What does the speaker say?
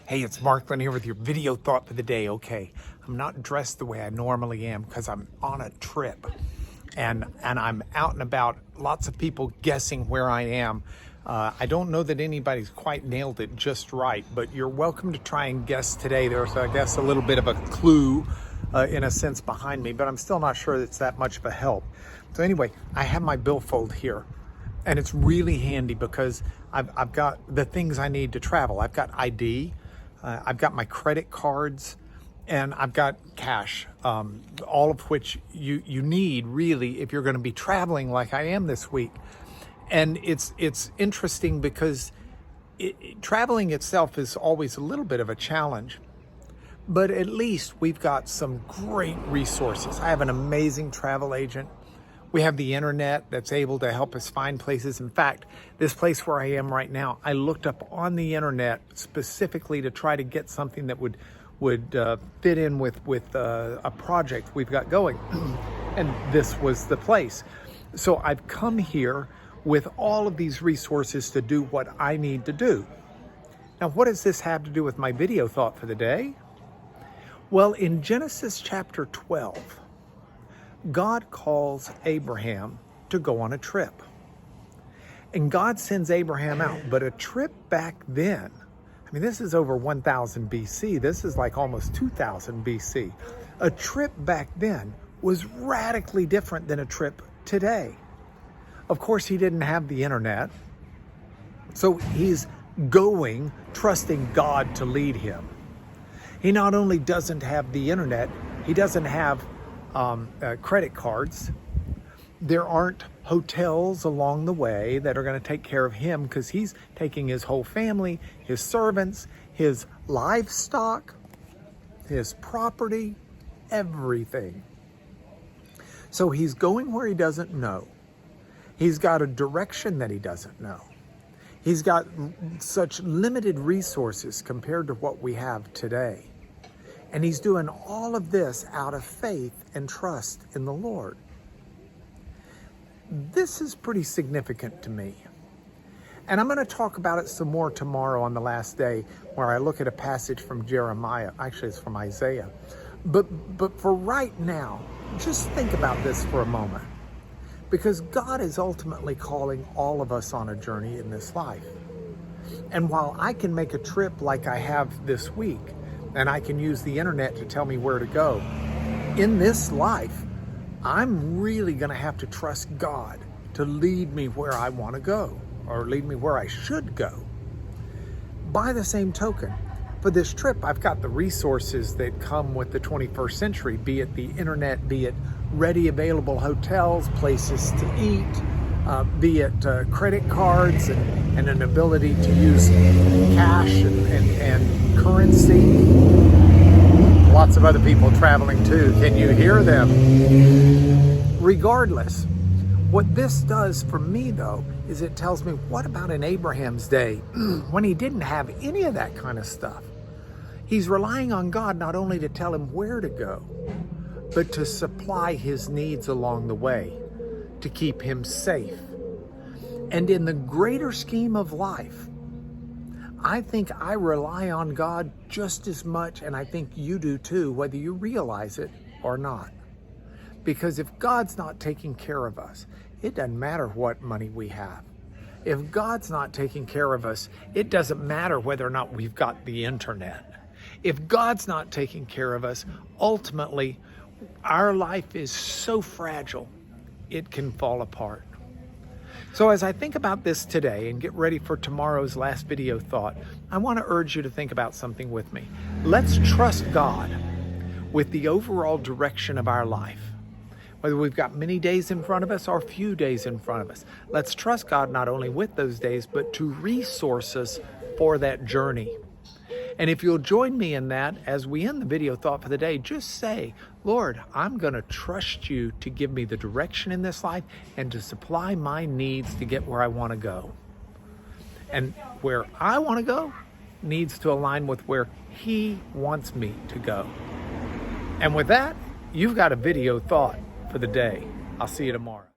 Hey, it's Marklin here with your video thought for the day. Okay, I'm not dressed the way I normally am because I'm on a trip and I'm out and about. Lots of people guessing where I am. I don't know that anybody's quite nailed it just right, but you're welcome to try and guess today. There's, I guess, a little bit of a clue in a sense behind me, but I'm still not sure it's that much of a help. So anyway, I have my billfold here. And it's really handy because I've got the things I need to travel. I've got ID, I've got my credit cards, and I've got cash, all of which you need really if you're going to be traveling like I am this week. And it's interesting because traveling itself is always a little bit of a challenge, but at least we've got some great resources. I have an amazing travel agent. We have the internet that's able to help us find places. In fact, this place where I am right now, I looked up on the internet specifically to try to get something that would fit in with a project we've got going. And this was the place. So I've come here with all of these resources to do what I need to do. Now, what does this have to do with my video thought for the day? Well, in Genesis chapter 12, God calls Abraham to go on a trip. And God sends Abraham out. But a trip back then, I mean, this is over 1000 BC. This is like almost 2000 BC. A trip back then was radically different than a trip today. Of course, he didn't have the internet. So he's going, trusting God to lead him. He not only doesn't have the internet, he doesn't have credit cards. There aren't hotels along the way that are going to take care of him because he's taking his whole family, his servants, his livestock, his property, everything. So he's going where he doesn't know. He's got a direction that he doesn't know. He's got such limited resources compared to what we have today. And he's doing all of this out of faith and trust in the Lord. This is pretty significant to me. And I'm going to talk about it some more tomorrow on the last day, where I look at a passage from Jeremiah. Actually, it's from Isaiah. But for right now, just think about this for a moment. Because God is ultimately calling all of us on a journey in this life. And while I can make a trip like I have this week, and I can use the internet to tell me where to go, in this life, I'm really going to have to trust God to lead me where I want to go, or lead me where I should go. By the same token, for this trip, I've got the resources that come with the 21st century, be it the internet, be it ready available hotels, places to eat, be it credit cards and an ability to use cash and currency. Lots of other people traveling too. Can you hear them? Regardless, what this does for me though, is it tells me, what about in Abraham's day when he didn't have any of that kind of stuff? He's relying on God not only to tell him where to go, but to supply his needs along the way, to keep him safe. And in the greater scheme of life, I think I rely on God just as much, and I think you do too, whether you realize it or not. Because if God's not taking care of us, it doesn't matter what money we have. If God's not taking care of us, it doesn't matter whether or not we've got the internet. If God's not taking care of us, ultimately, our life is so fragile, it can fall apart. So as I think about this today and get ready for tomorrow's last video thought, I want to urge you to think about something with me. Let's trust God with the overall direction of our life. Whether we've got many days in front of us or few days in front of us, let's trust God not only with those days, but to resource us for that journey. And if you'll join me in that, as we end the video thought for the day, just say, Lord, I'm going to trust you to give me the direction in this life and to supply my needs to get where I want to go. And where I want to go needs to align with where He wants me to go. And with that, you've got a video thought for the day. I'll see you tomorrow.